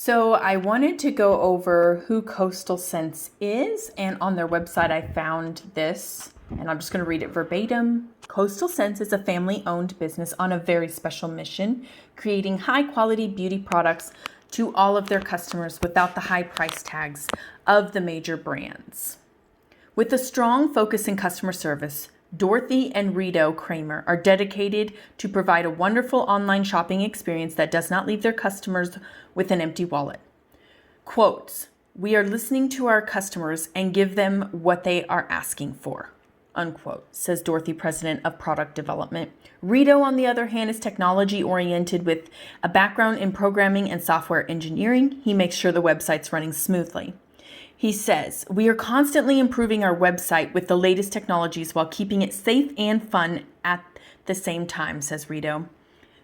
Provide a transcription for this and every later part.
So I wanted to go over who Coastal Scents is, and on their website I found this, and I'm just going to read it verbatim. Coastal Scents is a family-owned business on a very special mission, creating high-quality beauty products to all of their customers without the high price tags of the major brands. With a strong focus in customer service, Dorothy and Rito Kramer are dedicated to provide a wonderful online shopping experience that does not leave their customers with an empty wallet. Quotes, "We are listening to our customers and give them what they are asking for," unquote, says Dorothy, president of product development. Rito, on the other hand, is technology oriented with a background in programming and software engineering. He makes sure the website's running smoothly. He says, "We are constantly improving our website with the latest technologies while keeping it safe and fun at the same time," says Rito.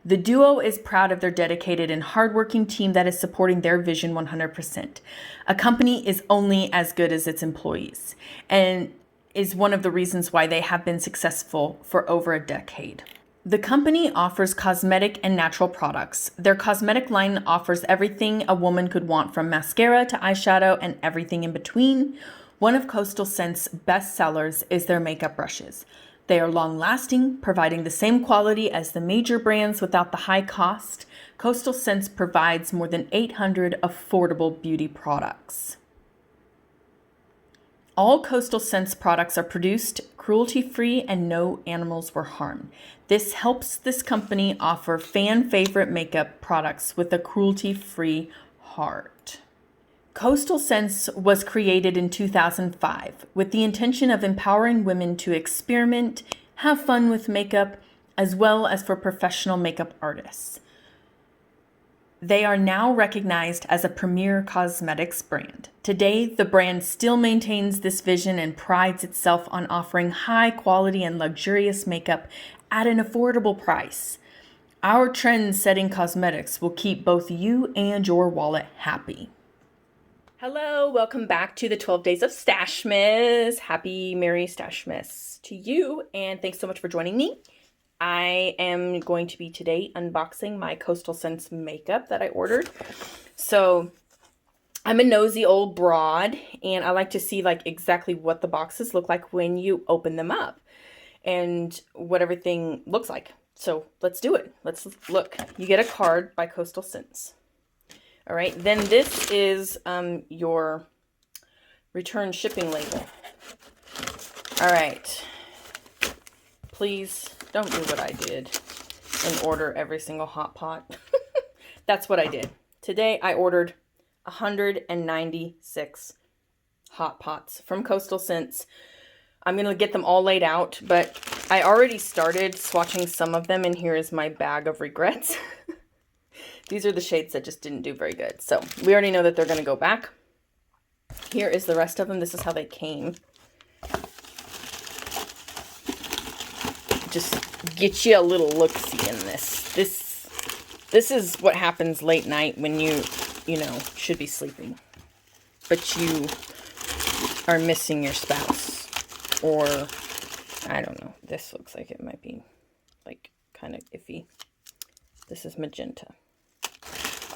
The duo is proud of their dedicated and hardworking team that is supporting their vision 100%. A company is only as good as its employees, and is one of the reasons why they have been successful for over a decade. The company offers cosmetic and natural products. Their cosmetic line offers everything a woman could want, from mascara to eyeshadow and everything in between. One of Coastal Scents' best sellers is their makeup brushes. They are long-lasting, providing the same quality as the major brands without the high cost. Coastal Scents provides more than 800 affordable beauty products. All Coastal Scents products are produced cruelty-free and no animals were harmed. This helps this company offer fan-favorite makeup products with a cruelty-free heart. Coastal Scents was created in 2005 with the intention of empowering women to experiment, have fun with makeup, as well as for professional makeup artists. They are now recognized as a premier cosmetics brand. Today, the brand still maintains this vision and prides itself on offering high quality and luxurious makeup at an affordable price. Our trend-setting cosmetics will keep both you and your wallet happy. Hello, welcome back to the 12 Days of Stashmas. Happy Merry Stashmas to you, and thanks so much for joining me. I am going to be today unboxing my Coastal Scents makeup that I ordered. So I'm a nosy old broad, and I like to see like exactly what the boxes look like when you open them up and what everything looks like. So let's do it. Let's look. You get a card by Coastal Scents. All right, then this is your return shipping label. All right, please don't do what I did and order every single hot pot. That's what I did. Today I ordered 196 hot pots from Coastal Scents. I'm going to get them all laid out, but I already started swatching some of them, and here is my bag of regrets. These are the shades that just didn't do very good. So we already know that they're going to go back. Here is the rest of them. This is how they came. Just get you a little look-see in this. This is what happens late night when you know, should be sleeping, but you are missing your spouse, or I don't know. This looks like it might be like kind of iffy. This is magenta.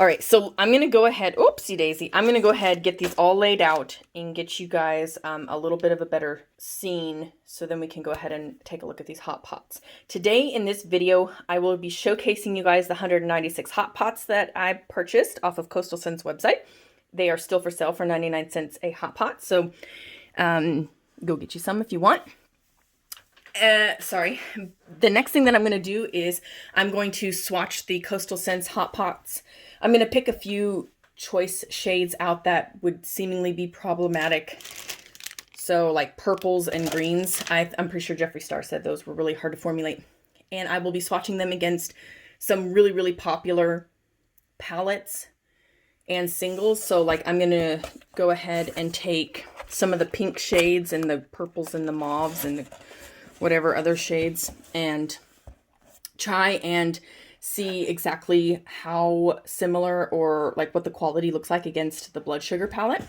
All right, so I'm going to go ahead, oopsie daisy, I'm going to go ahead, get these all laid out and get you guys a little bit of a better scene, so then we can go ahead and take a look at these hot pots. Today in this video, I will be showcasing you guys the 196 hot pots that I purchased off of Coastal Scents website. They are still for sale for 99 cents a hot pot, so go get you some if you want. Sorry. The next thing that I'm going to do is I'm going to swatch the Coastal Scents hot pots. I'm going to pick a few choice shades out that would seemingly be problematic. So like purples and greens. I'm pretty sure Jeffree Star said those were really hard to formulate. And I will be swatching them against some really, really popular palettes and singles. So like I'm going to go ahead and take some of the pink shades and the purples and the mauves and the whatever other shades and try and see exactly how similar or like what the quality looks like against the Blood Sugar palette.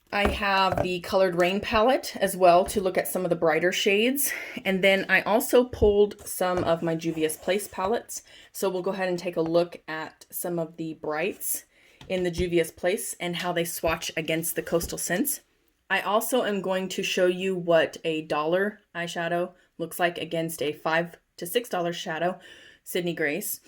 I have the Coloured Raine palette as well to look at some of the brighter shades. And then I also pulled some of my Juvia's Place palettes. So we'll go ahead and take a look at some of the brights in the Juvia's place and how they swatch against the Coastal Scents. I also am going to show you what a $1 eyeshadow looks like against a $5 to $6 shadow, Sydney Grace.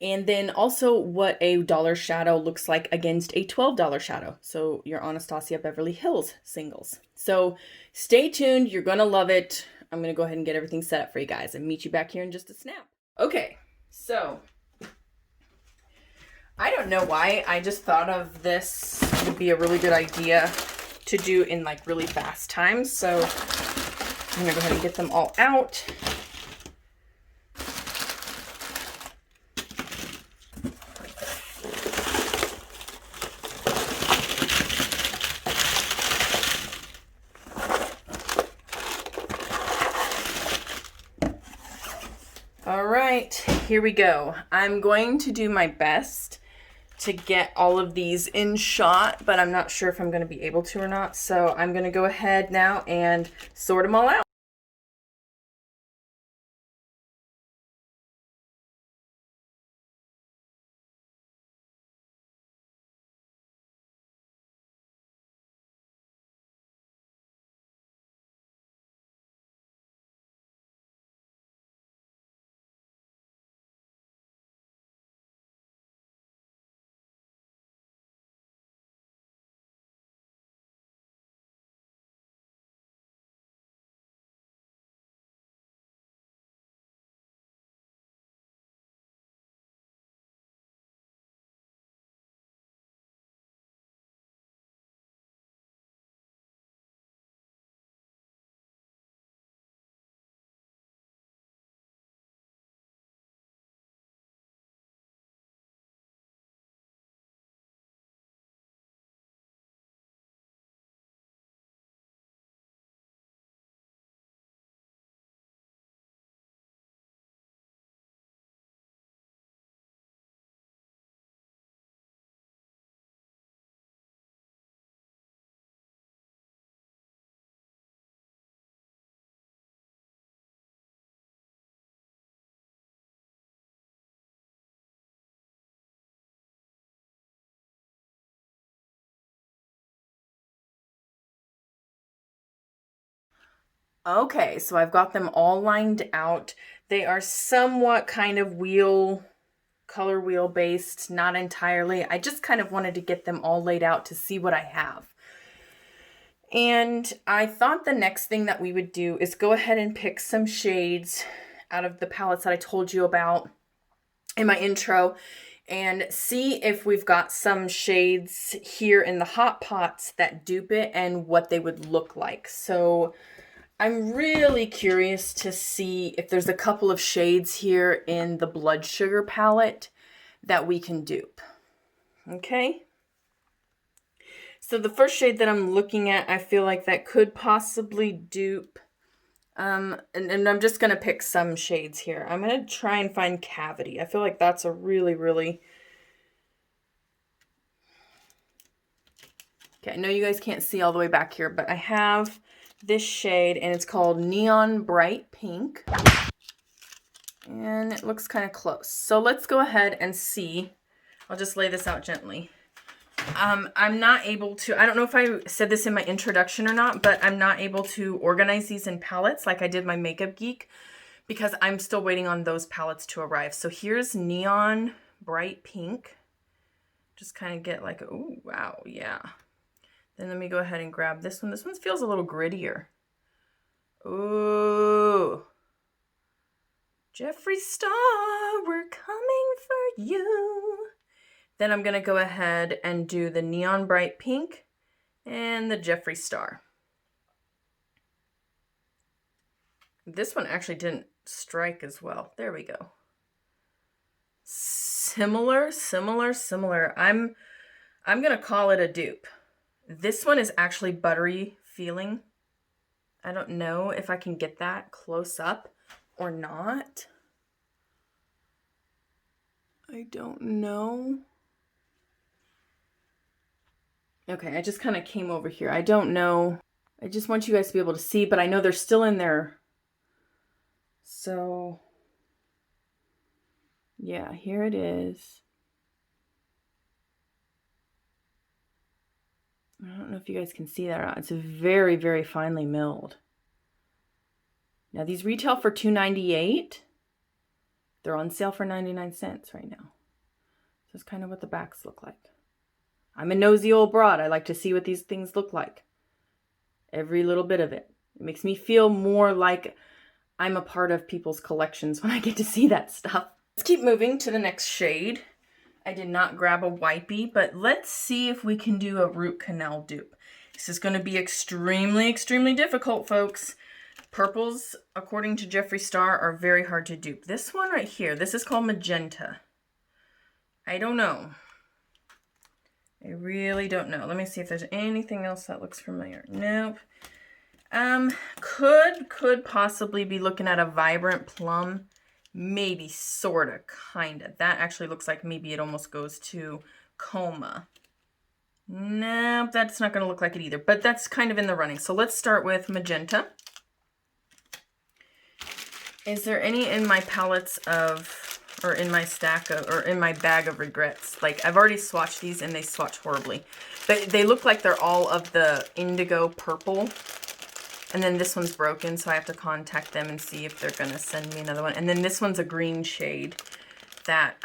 And then also what a $1 shadow looks like against a $12 shadow. So your Anastasia Beverly Hills singles. So stay tuned. You're going to love it. I'm going to go ahead and get everything set up for you guys and meet you back here in just a snap. Okay, so I don't know why. I just thought of this would be a really good idea to do in like really fast time. So I'm going to go ahead and get them all out. All right, here we go. I'm going to do my best to get all of these in shot, but I'm not sure if I'm going to be able to or not. So I'm going to go ahead now and sort them all out. Okay, so I've got them all lined out. They are somewhat kind of color wheel based, not entirely. I just kind of wanted to get them all laid out to see what I have. And I thought the next thing that we would do is go ahead and pick some shades out of the palettes that I told you about in my intro and see if we've got some shades here in the hot pots that dupe it and what they would look like. So I'm really curious to see if there's a couple of shades here in the Blood Sugar palette that we can dupe. Okay. So the first shade that I'm looking at, I feel like that could possibly dupe. And I'm just going to pick some shades here. I'm going to try and find Cavity. I feel like that's a really, really... Okay, I know you guys can't see all the way back here, but I have this shade and it's called Neon Bright Pink. And it looks kind of close. So let's go ahead and see. I'll just lay this out gently. I'm not able to, I don't know if I said this in my introduction or not, but I'm not able to organize these in palettes like I did my Makeup Geek because I'm still waiting on those palettes to arrive. So here's Neon Bright Pink. Just kind of get like, oh, wow, yeah. Then let me go ahead and grab this one. This one feels a little grittier. Ooh. Jeffree Star, we're coming for you. Then I'm going to go ahead and do the Neon Bright Pink and the Jeffree Star. This one actually didn't strike as well. There we go. Similar. I'm going to call it a dupe. This one is actually buttery feeling. I don't know if I can get that close up or not. I don't know. Okay, I just kind of came over here. I don't know. I just want you guys to be able to see, but I know they're still in there. So, yeah, here it is. I don't know if you guys can see that or not. It's very, very finely milled. Now these retail for $2.98. They're on sale for 99 cents right now. So that's kind of what the backs look like. I'm a nosy old broad. I like to see what these things look like. Every little bit of it. It makes me feel more like I'm a part of people's collections when I get to see that stuff. Let's keep moving to the next shade. I did not grab a wipey, but let's see if we can do a root canal dupe. This is going to be extremely, extremely difficult, folks. Purples, according to Jeffree Star, are very hard to dupe. This one right here, this is called Magenta. I don't know. I really don't know. Let me see if there's anything else that looks familiar. Nope. Could possibly be looking at a Vibrant Plum. Maybe, sorta, kinda. That actually looks like maybe it almost goes to Coma. Nope, that's not gonna look like it either, but that's kind of in the running. So let's start with Magenta. Is there any in my palettes of, or in my stack of, or in my bag of regrets? Like, I've already swatched these and they swatch horribly. But they look like they're all of the indigo purple. And then this one's broken, so I have to contact them and see if they're gonna send me another one. And then this one's a green shade that,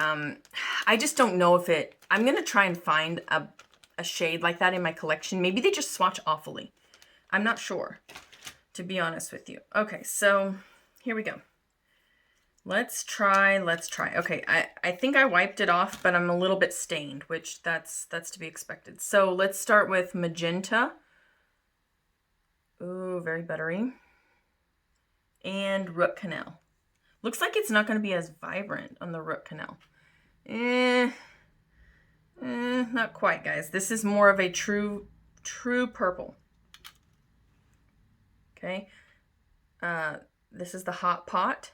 I just don't know if it, I'm gonna try and find a shade like that in my collection. Maybe they just swatch awfully. I'm not sure, to be honest with you. Okay, so here we go. Let's try. Okay, I think I wiped it off, but I'm a little bit stained, which that's to be expected. So let's start with Magenta. Ooh, very buttery. And Root Canal. Looks like it's not going to be as vibrant on the Root Canal. Not quite, guys. This is more of a true purple. Okay. This is the Hot Pot.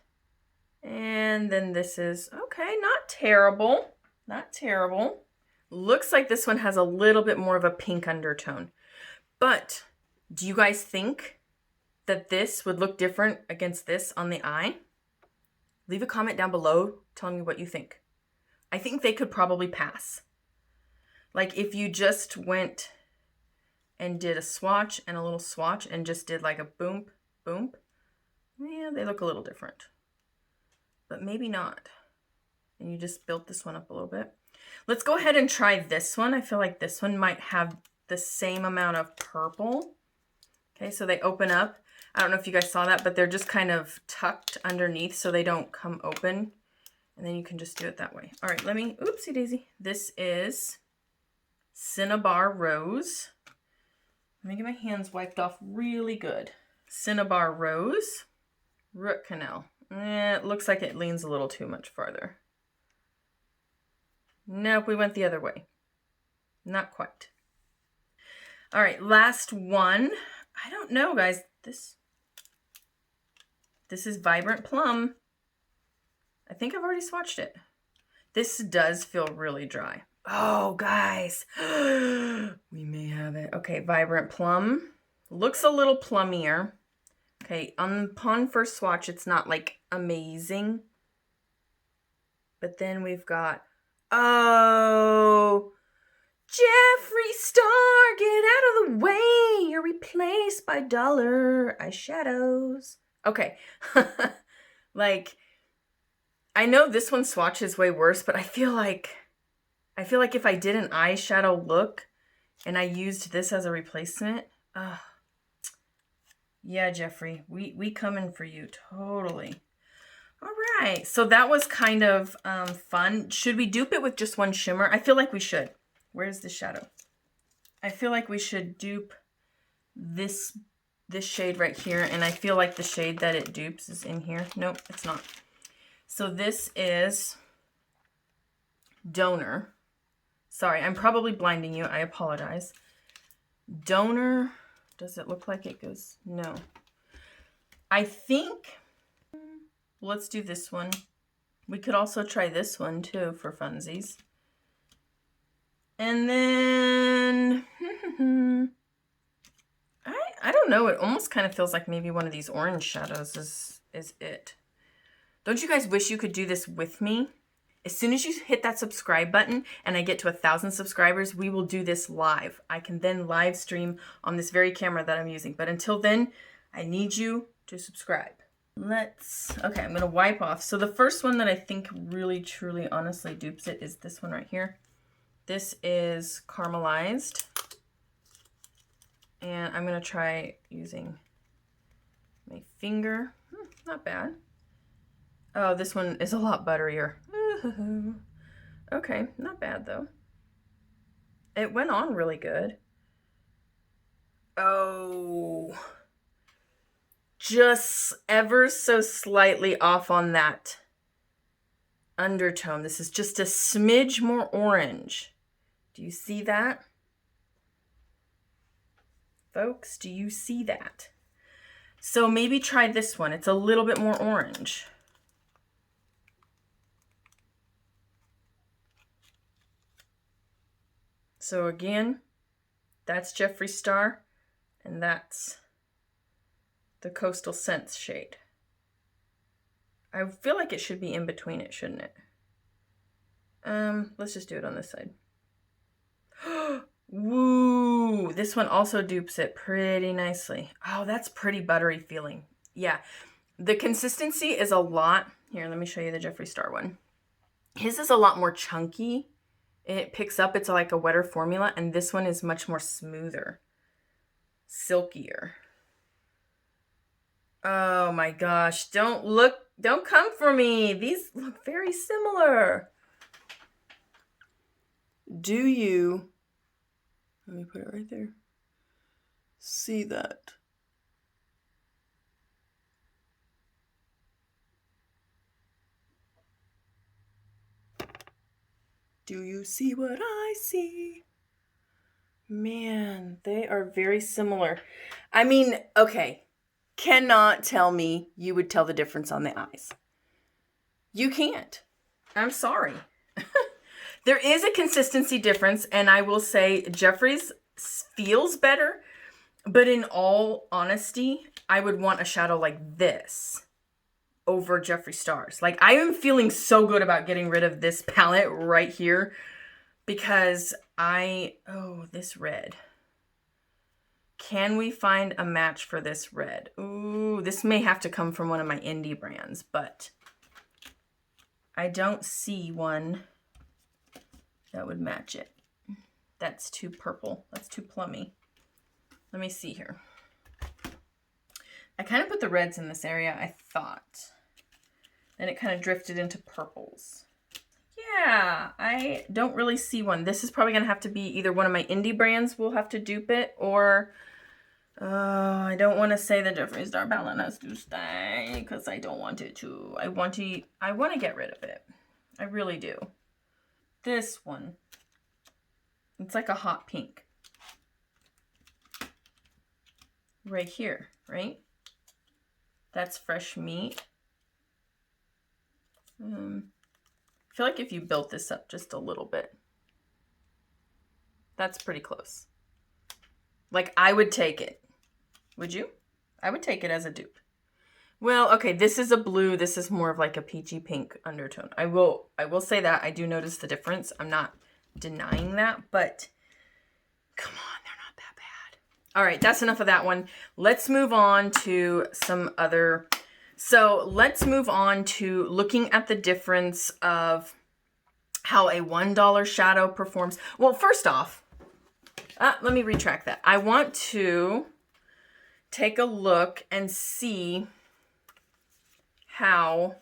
And then this is, okay, not terrible. Not terrible. Looks like this one has a little bit more of a pink undertone. But do you guys think that this would look different against this on the eye? Leave a comment down below telling me what you think. I think they could probably pass. Like if you just went and did a swatch and a little swatch and just did like a boom, boom. Yeah, they look a little different. But maybe not. And you just built this one up a little bit. Let's go ahead and try this one. I feel like this one might have the same amount of purple. Okay, so they open up. I don't know if you guys saw that, but they're just kind of tucked underneath so they don't come open. And then you can just do it that way. All right, let me, oopsie daisy. This is Cinnabar Rose. Let me get my hands wiped off really good. Cinnabar Rose, Root Canal. It looks like it leans a little too much farther. Nope, we went the other way. Not quite. All right, last one. I don't know, guys. This is Vibrant Plum. I think I've already swatched it. This does feel really dry. Oh, guys. We may have it. Okay, Vibrant Plum. Looks a little plummier. Okay, upon first swatch, it's not like amazing. But then we've got, oh, Jeffree Star, get out of the way. You're replaced by Dollar Eyeshadows. Okay, like, I know this one swatch is way worse, but I feel like if I did an eyeshadow look and I used this as a replacement, yeah, Jeffree, we coming for you, totally. All right, so that was kind of fun. Should we dupe it with just one shimmer? I feel like we should. Where's the shadow? I feel like we should dupe this shade right here, and I feel like the shade that it dupes is in here. Nope, it's not. So this is Donor. Sorry, I'm probably blinding you. I apologize. Donor. Does it look like it goes? No. I think, let's do this one. We could also try this one too for funsies. And then, I don't know. It almost kind of feels like maybe one of these orange shadows is it. Don't you guys wish you could do this with me As soon as you hit that subscribe button and I get to 1,000 subscribers, we will do this live. I can then live stream on this very camera that I'm using. But until then, I need you to subscribe. Okay, I'm gonna wipe off. So the first one that I think really, truly, honestly dupes it is this one right here. This is caramelized. And I'm gonna try using my finger. Not bad. Oh, this one is a lot butterier. Okay, not bad though. It went on really good. Oh, just ever so slightly off on that undertone. This is just a smidge more orange. Do you see that? Folks, do you see that? So maybe try this one. It's a little bit more orange. So again, that's Jeffree Star, and that's the Coastal Scents shade. I feel like it should be in between it, shouldn't it? Let's just do it on this side. Woo! This one also dupes it pretty nicely. Oh, that's pretty buttery feeling. Yeah, the consistency is a lot. Here, let me show you the Jeffree Star one. His is a lot more chunky. It picks up, it's like a wetter formula, and this one is much more smoother, silkier. Oh my gosh, don't come for me. These look very similar. Do you, let me put it right there, see that? Do you see what I see? Man, they are very similar. I mean, okay, cannot tell me you would tell the difference on the eyes. You can't. I'm sorry. There is a consistency difference, and I will say Jeffree's feels better, but in all honesty, I would want a shadow like this over Jeffree Star's. Like, I am feeling so good about getting rid of this palette right here because oh, this red. Can we find a match for this red? Ooh, this may have to come from one of my indie brands, but I don't see one that would match it. That's too purple. That's too plummy. Let me see here. I kind of put the reds in this area, I thought. Then it kind of drifted into purples. Yeah, I don't really see one. This is probably going to have to be either one of my indie brands will have to dupe it, or I don't want to say the Jeffree Star palette has to stay because I don't want it to. I want to get rid of it. I really do. This one, it's like a hot pink. Right here, right? That's fresh meat. I feel like if you built this up just a little bit, that's pretty close. Like, I would take it. Would you? I would take it as a dupe. Well, okay, this is a blue. This is more of like a peachy pink undertone. I will say that. I do notice the difference. I'm not denying that, but come on, they're not that bad. All right, that's enough of that one. Let's move on to some other. So let's move on to looking at the difference of how a $1 shadow performs. Well, first off, let me retract that. I want to take a look and see how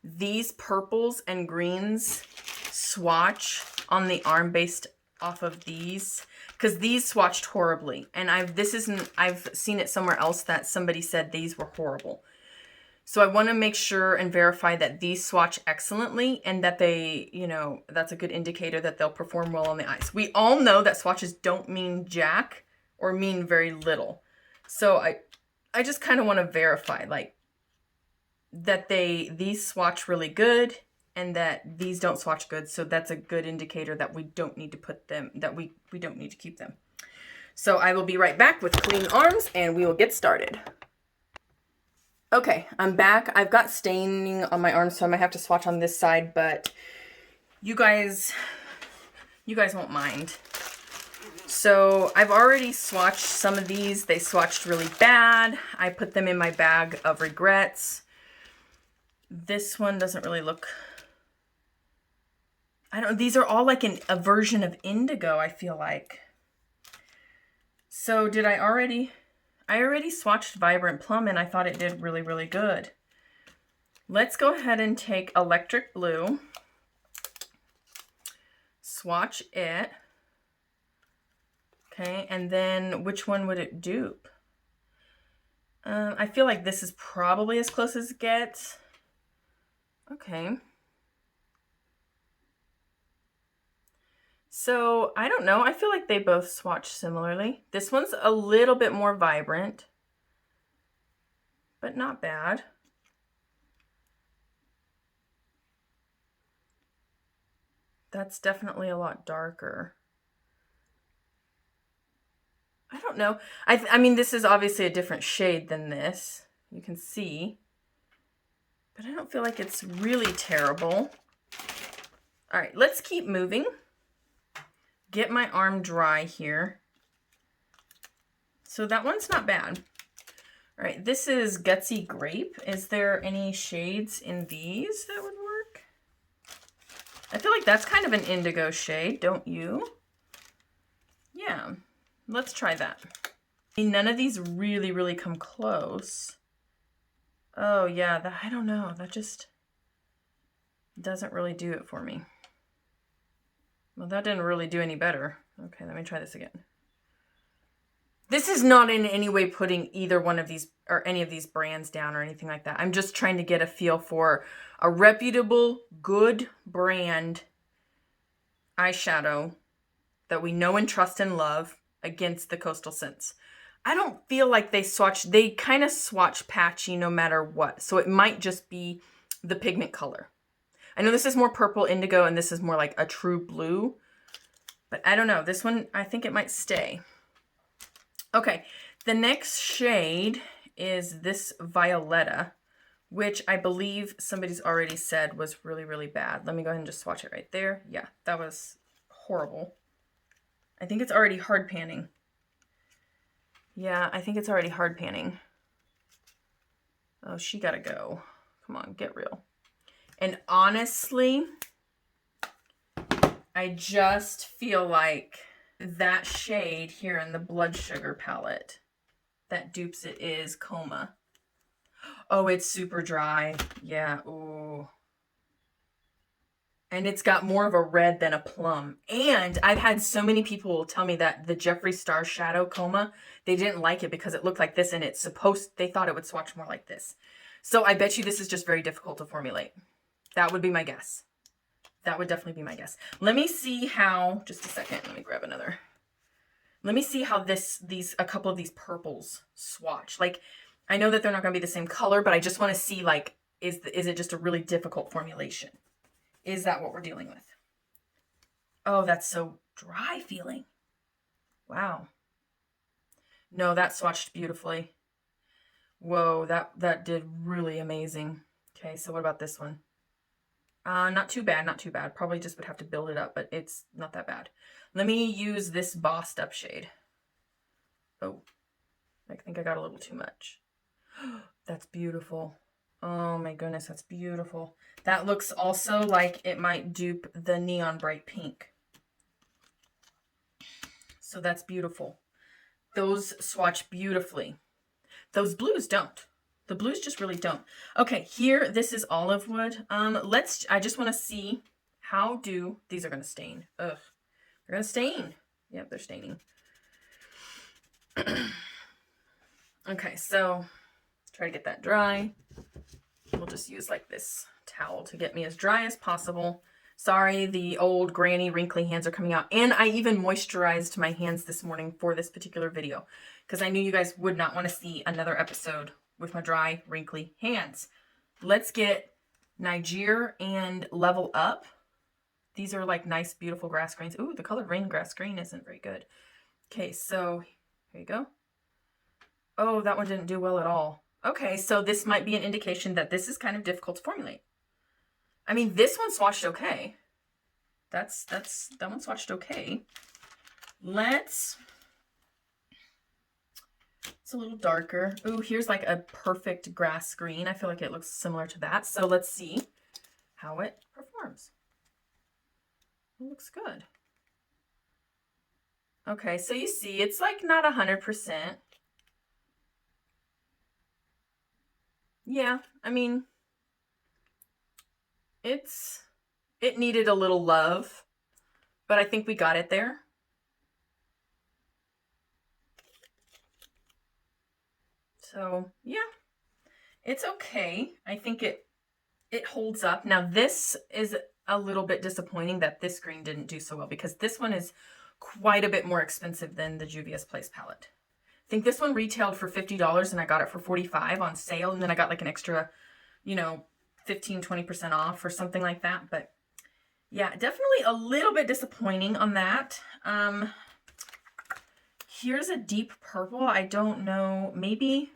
these purples and greens swatch on the arm based off of these, because these swatched horribly. And I've seen it somewhere else that somebody said these were horrible. So I want to make sure and verify that these swatch excellently and that they, that's a good indicator that they'll perform well on the eyes. We all know that swatches don't mean jack or mean very little. So I just kind of want to verify like that these swatch really good and that these don't swatch good. So that's a good indicator that we don't need to put them, that we don't need to keep them. So I will be right back with clean arms and we will get started. Okay, I'm back. I've got staining on my arm, so I might have to swatch on this side, but you guys won't mind. So I've already swatched some of these. They swatched really bad. I put them in my bag of regrets. This one doesn't really look... these are all like a version of indigo, I feel like. So did I already swatched Vibrant Plum and I thought it did really, really good. Let's go ahead and take Electric Blue, swatch it. Okay, and then which one would it dupe? I feel like this is probably as close as it gets. Okay. So, I don't know. I feel like they both swatch similarly. This one's a little bit more vibrant, but not bad. That's definitely a lot darker. I don't know. I mean, this is obviously a different shade than this. You can see. But I don't feel like it's really terrible. All right, let's keep moving. Get my arm dry here. So that one's not bad. All right, this is Gutsy Grape. Is there any shades in these that would work? I feel like that's kind of an indigo shade, don't you? Yeah, let's try that. None of these really, really come close. Oh yeah, I don't know. That just doesn't really do it for me. Well, that didn't really do any better. Okay, let me try this again. This is not in any way putting either one of these or any of these brands down or anything like that. I'm just trying to get a feel for a reputable, good brand eyeshadow that we know and trust and love against the Coastal Scents. I don't feel like they kind of swatch patchy no matter what. So it might just be the pigment color. I know this is more purple indigo and this is more like a true blue, but I don't know. This one, I think it might stay. Okay, the next shade is this Violetta, which I believe somebody's already said was really, really bad. Let me go ahead and just swatch it right there. Yeah, that was horrible. I think it's already hard panning. Yeah, I think it's already hard panning. Oh, she gotta go. Come on, get real. And honestly, I just feel like that shade here in the Blood Sugar palette, that Dupes it is Coma. Oh, it's super dry. Yeah, ooh. And it's got more of a red than a plum. And I've had so many people tell me that the Jeffree Star Shadow Coma, they didn't like it because it looked like this and they thought it would swatch more like this. So I bet you this is just very difficult to formulate. That would be my guess. That would definitely be my guess. Let me see how, just a second, let me grab another. Let me see how a couple of these purples swatch. Like, I know that they're not gonna be the same color, but I just wanna see like, is it just a really difficult formulation? Is that what we're dealing with? Oh, that's so dry feeling. Wow. No, that swatched beautifully. Whoa, that did really amazing. Okay, so what about this one? Not too bad, not too bad. Probably just would have to build it up, but it's not that bad. Let me use this Bossed Up shade. Oh, I think I got a little too much. That's beautiful. Oh my goodness, that's beautiful. That looks also like it might dupe the Neon Bright Pink. So that's beautiful. Those swatch beautifully. Those blues don't. The blues just really don't. Okay, here, this is Olive Wood. I just want to see how these are going to stain. Ugh, they're going to stain. Yep, they're staining. Okay, so try to get that dry. We'll just use like this towel to get me as dry as possible. Sorry, the old granny wrinkly hands are coming out. And I even moisturized my hands this morning for this particular video because I knew you guys would not want to see another episode with my dry, wrinkly hands. Let's get Niger and Level Up. These are like nice, beautiful grass grains. Ooh, the Coloured Raine grass green isn't very good. Okay, so here you go. Oh, that one didn't do well at all. Okay, so this might be an indication that this is kind of difficult to formulate. I mean, this one swatched okay. That one swatched okay. It's a little darker. Ooh, here's like a perfect grass green. I feel like it looks similar to that. So let's see how it performs. It looks good. Okay, so you see, it's like not 100%. Yeah, I mean, it needed a little love, but I think we got it there. So yeah, it's okay. I think it holds up. Now this is a little bit disappointing that this green didn't do so well, because this one is quite a bit more expensive than the Juvia's Place palette. I think this one retailed for $50 and I got it for $45 on sale, and then I got like an extra, you know, 15-20% off or something like that. But yeah, definitely a little bit disappointing on that. Here's a deep purple. I don't know, maybe,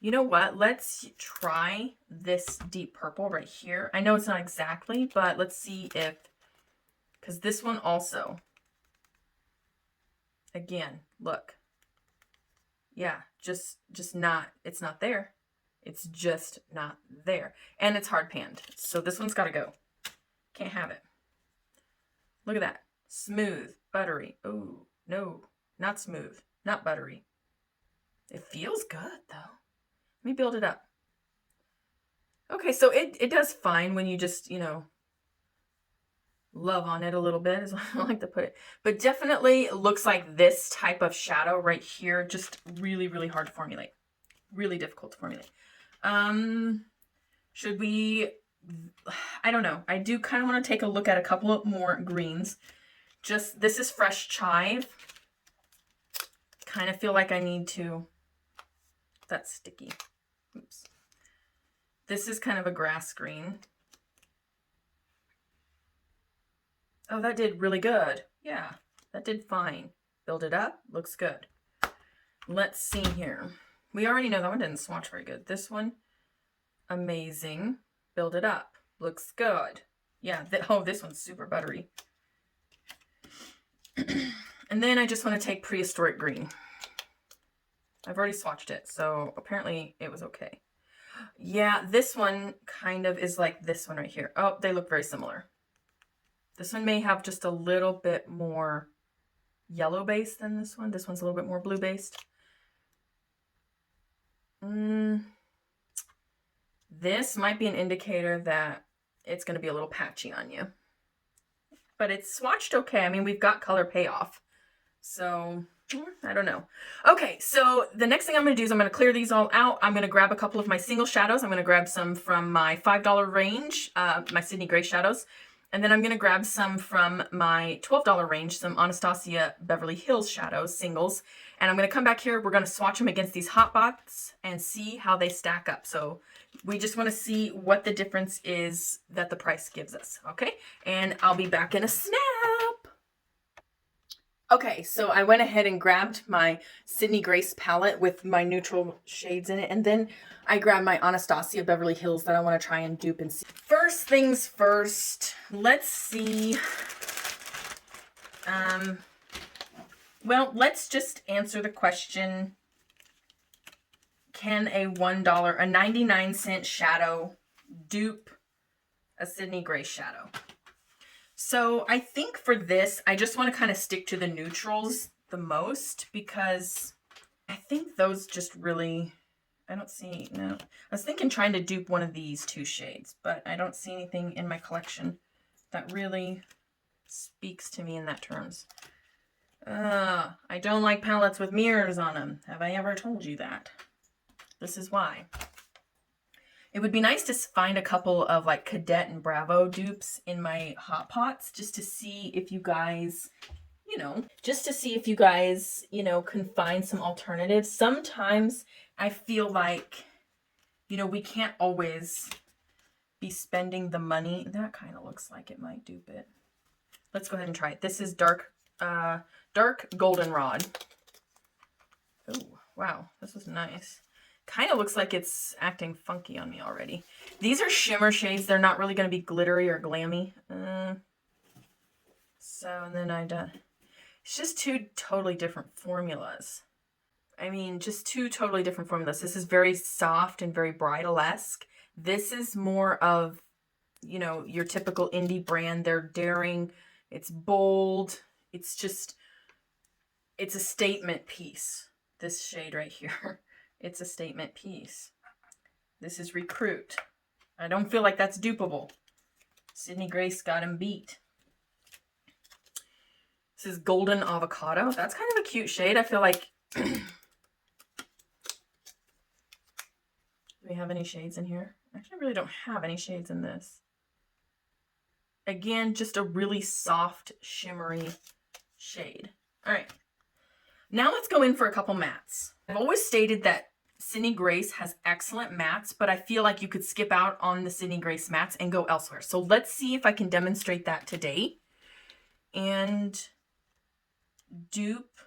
you know what? Let's try this deep purple right here. I know it's not exactly, but let's see if, because this one also, again, look. Yeah, just not, it's not there. It's just not there. And it's hard panned. So this one's got to go. Can't have it. Look at that. Smooth, buttery. Oh, no, not smooth, not buttery. It feels good though. Let me build it up. Okay, so it does fine when you just, you know, love on it a little bit, is what I like to put it. But definitely looks like this type of shadow right here, just really, really hard to formulate. Really difficult to formulate. Should we, I don't know. I do kind of want to take a look at a couple of more greens. Just, this is Fresh Chive. Kind of feel like I need to, that's sticky. Oops. This is kind of a grass green. Oh, that did really good. Yeah, that did fine. Build it up, looks good. Let's see here. We already know that one didn't swatch very good. This one, amazing. Build it up, looks good. Yeah, oh, this one's super buttery. And then I just want to take Prehistoric Green. I've already swatched it, so apparently it was okay. Yeah, this one kind of is like this one right here. Oh, they look very similar. This one may have just a little bit more yellow base than this one. This one's a little bit more blue based. This might be an indicator that it's going to be a little patchy on you. But it's swatched okay. I mean, we've got color payoff. So, I don't know. Okay, so the next thing I'm going to do is I'm going to clear these all out. I'm going to grab a couple of my single shadows. I'm going to grab some from my $5 range, my Sydney Grace Shadows. And then I'm going to grab some from my $12 range, some Anastasia Beverly Hills Shadows singles. And I'm going to come back here. We're going to swatch them against these hot bots and see how they stack up. So we just want to see what the difference is that the price gives us. Okay. And I'll be back in a snap. Okay, so I went ahead and grabbed my Sydney Grace palette with my neutral shades in it. And then I grabbed my Anastasia Beverly Hills that I want to try and dupe and see. First things first, let's see. Well, let's just answer the question. Can a $1, a 99-cent shadow dupe a Sydney Grace shadow? So I think for this, I just want to kind of stick to the neutrals the most, because I think those just really, I don't see, no. I was thinking trying to dupe one of these two shades, but I don't see anything in my collection that really speaks to me in that terms. I don't like palettes with mirrors on them. Have I ever told you that? This is why. It would be nice to find a couple of like Cadet and Bravo dupes in my hot pots, just to see if you guys, you know, can find some alternatives. Sometimes I feel like, you know, we can't always be spending the money. That kind of looks like it might dupe it. Let's go ahead and try it. This is dark Goldenrod. Oh, wow. This is nice. Kind of looks like it's acting funky on me already. These are shimmer shades. They're not really going to be glittery or glammy. So then it's just two totally different formulas. I mean, just two totally different formulas. This is very soft and very bridal-esque. This is more of, you know, your typical indie brand. They're daring. It's bold. It's just, it's a statement piece. This shade right here. It's a statement piece. This is Recruit. I don't feel like that's dupeable. Sydney Grace got him beat. This is Golden Avocado. That's kind of a cute shade. I feel like... Do we have any shades in here? Actually, I really don't have any shades in this. Again, just a really soft, shimmery shade. All right. Now let's go in for a couple mattes. I've always stated that Sydney Grace has excellent mattes, but I feel like you could skip out on the Sydney Grace mattes and go elsewhere. So let's see if I can demonstrate that today and dupe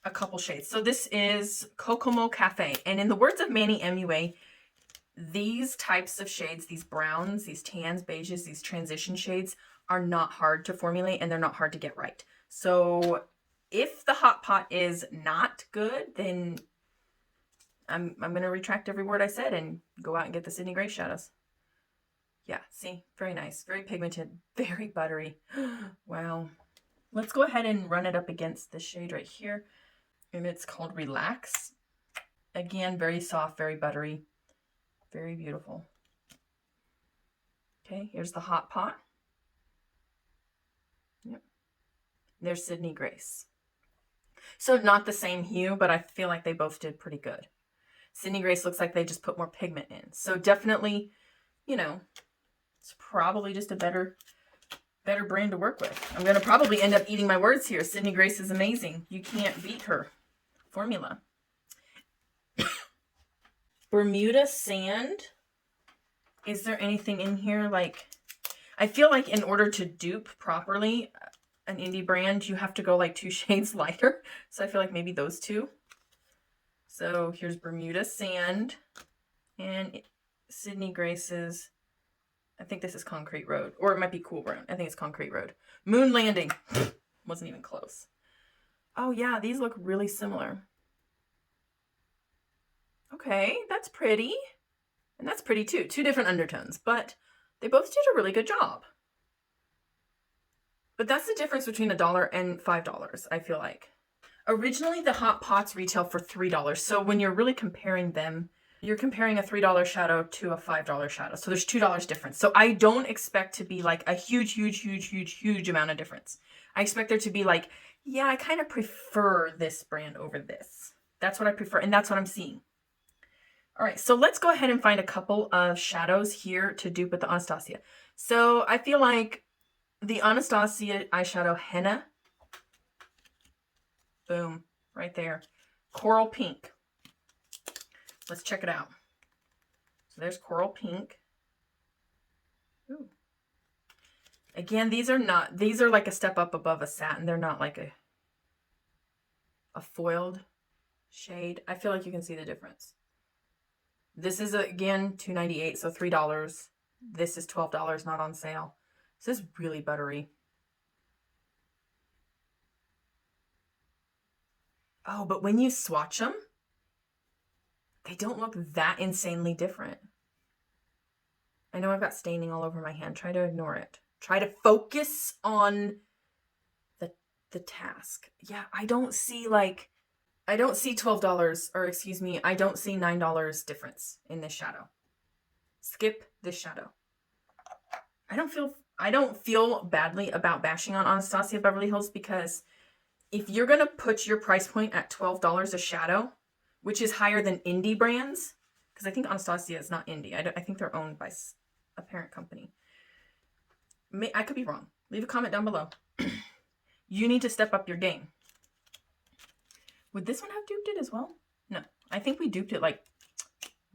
a couple shades. So this is Kokomo Cafe. And in the words of Manny MUA, these types of shades, these browns, these tans, beiges, these transition shades are not hard to formulate and they're not hard to get right. So if the hot pot is not good, then I'm going to retract every word I said and go out and get the Sydney Grace shadows. Yeah, see? Very nice. Very pigmented. Very buttery. Wow. Let's go ahead and run it up against this shade right here. And it's called Relax. Again, very soft, very buttery. Very beautiful. Okay, here's the hot pot. Yep. There's Sydney Grace. So not the same hue, but I feel like they both did pretty good. Sydney Grace looks like they just put more pigment in. So definitely, you know, it's probably just a better brand to work with. I'm going to probably end up eating my words here. Sydney Grace is amazing. You can't beat her formula. Bermuda Sand. Is there anything in here like... I feel like in order to dupe properly an indie brand, you have to go like 2 shades lighter. So I feel like maybe those two. So here's Bermuda Sand and Sydney Grace's, I think this is Concrete Road, or it might be Cool Brown. I think it's Concrete Road. Moon Landing. Wasn't even close. Oh yeah, these look really similar. Okay, that's pretty. And that's pretty too. 2 different undertones, but they both did a really good job. But that's the difference between $1 and $5, I feel like. Originally, the hot pots retail for $3. So when you're really comparing them, you're comparing a $3 shadow to a $5 shadow. So there's $2 difference. So I don't expect to be like a huge amount of difference. I expect there to be like, yeah, I kind of prefer this brand over this. That's what I prefer. And that's what I'm seeing. All right, so let's go ahead and find a couple of shadows here to dupe with the Anastasia. So I feel like the Anastasia eyeshadow Henna. Boom, right there. Coral Pink. Let's check it out. So there's Coral Pink. Ooh. Again, these are like a step up above a satin. They're not like a foiled shade. I feel like you can see the difference. This is, again, $2.98, so $3. This is $12, not on sale. This is really buttery. Oh, but when you swatch them, they don't look that insanely different. I know I've got staining all over my hand. Try to ignore it. Try to focus on the task. Yeah, I don't see $12, or excuse me, I don't see $9 difference in this shadow. Skip this shadow. I don't feel badly about bashing on Anastasia Beverly Hills, because if you're going to put your price point at $12 a shadow, which is higher than indie brands, because I think Anastasia is not indie. I think they're owned by a parent company. I could be wrong. Leave a comment down below. You need to step up your game. Would this one have duped it as well? No, I think we duped it like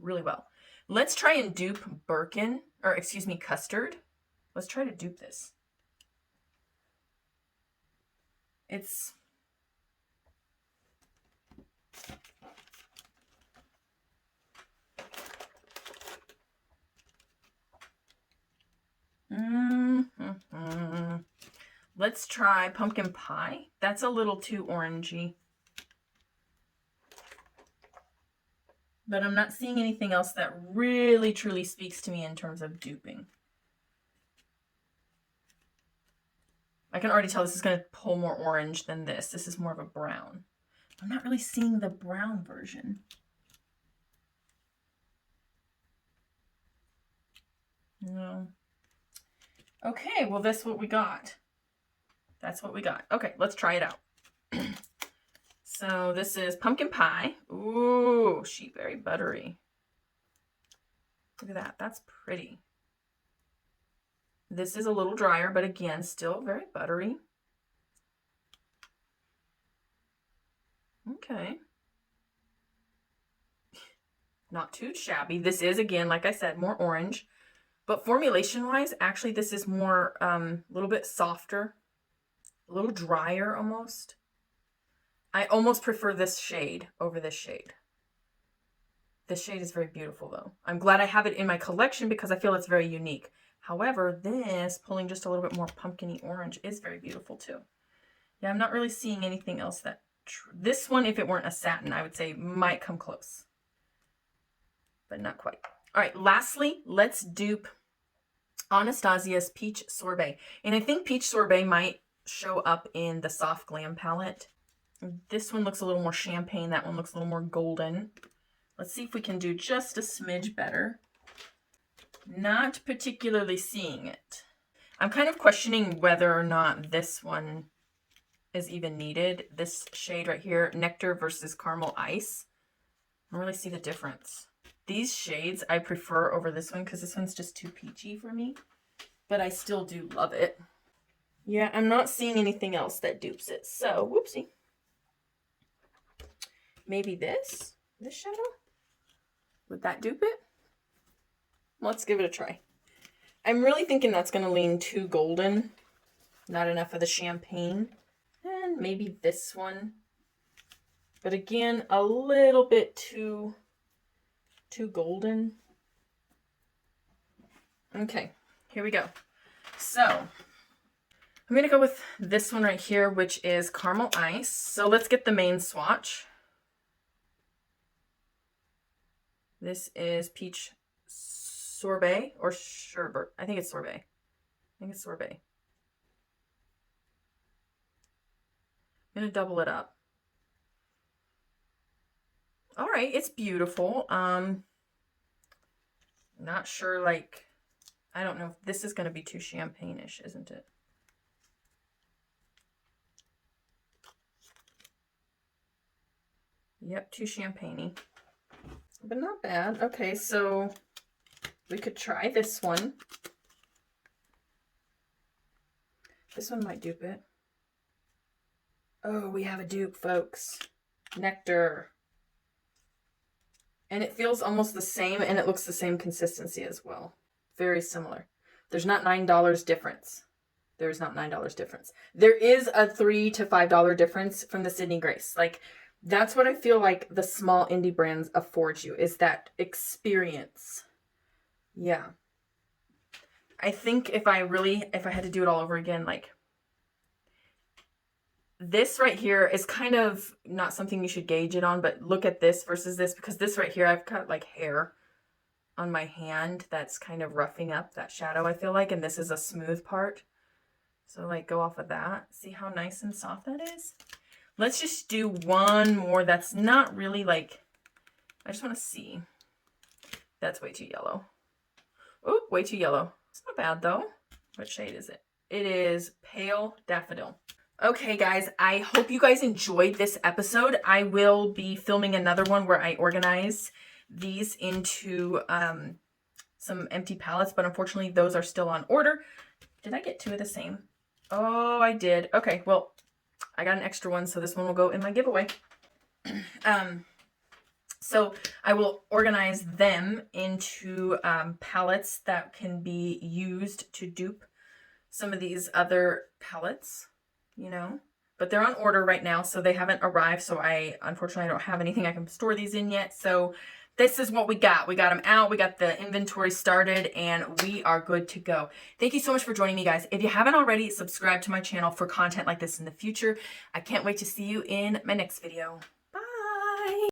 really well. Let's try and dupe Birkin, or excuse me, Custard. Let's try to dupe this. Let's try pumpkin pie. That's a little too orangey. But I'm not seeing anything else that really truly speaks to me in terms of duping. I can already tell this is going to pull more orange than this. This is more of a brown. I'm not really seeing the brown version. No. Okay, well, that's what we got. That's what we got. Okay, let's try it out. So this is pumpkin pie. Ooh, sheet very buttery. Look at that. That's pretty. This is a little drier, but again, still very buttery. Okay. Not too shabby. This is, again, like I said, more orange. But formulation-wise, actually, this is more, a little bit softer. A little drier, almost. I almost prefer this shade over this shade. This shade is very beautiful, though. I'm glad I have it in my collection because I feel it's very unique. However, this, pulling just a little bit more pumpkin-y orange, is very beautiful, too. Yeah, I'm not really seeing anything else that... This one, if it weren't a satin, I would say might come close. But not quite. All right, lastly, let's dupe Anastasia's Peach Sorbet. And I think Peach Sorbet might show up in the Soft Glam palette. This one looks a little more champagne. That one looks a little more golden. Let's see if we can do just a smidge better. Not particularly seeing it. I'm kind of questioning whether or not this one is even needed. This shade right here, Nectar versus Caramel Ice. I don't really see the difference. These shades I prefer over this one because this one's just too peachy for me. But I still do love it. Yeah, I'm not seeing anything else that dupes it. So, whoopsie. Maybe this shadow? Would that dupe it? Let's give it a try. I'm really thinking that's going to lean too golden. Not enough of the champagne. And maybe this one. But again, a little bit too golden. Okay, here we go. So, I'm going to go with this one right here, which is Caramel Ice. So let's get the main swatch. This is Peach Sorbet or Sherbet. I think it's Sorbet. I think it's Sorbet. I'm going to double it up. All right, it's beautiful. Not sure, like, I don't know if this is going to be too champagne-ish, isn't it? Yep, too champagne-y. But not bad. Okay, so we could try this one. This one might dupe it. Oh, we have a dupe, folks. Nectar. And it feels almost the same, and it looks the same consistency as well. Very similar. There's not $9 difference. There's not $9 difference. There is a $3 to $5 difference from the Sydney Grace. Like, that's what I feel like the small indie brands afford you, is that experience. Yeah. I think if I had to do it all over again, like, this right here is kind of not something you should gauge it on, but look at this versus this, because this right here, I've got like hair on my hand that's kind of roughing up that shadow, I feel like, and this is a smooth part. So like go off of that. See how nice and soft that is? Let's just do one more that's not really like, I just want to see. That's way too yellow. Oh, way too yellow. It's not bad though. What shade is it? It is Pale Daffodil. Okay, guys, I hope you guys enjoyed this episode. I will be filming another one where I organize these into some empty palettes, but unfortunately those are still on order. Did I get two of the same? Oh, I did. Okay, well, I got an extra one, so this one will go in my giveaway. So I will organize them into palettes that can be used to dupe some of these other palettes. You know, but they're on order right now, so they haven't arrived. So unfortunately, I don't have anything I can store these in yet. So this is what we got. We got them out. We got the inventory started and we are good to go. Thank you so much for joining me, guys. If you haven't already, subscribe to my channel for content like this in the future. I can't wait to see you in my next video.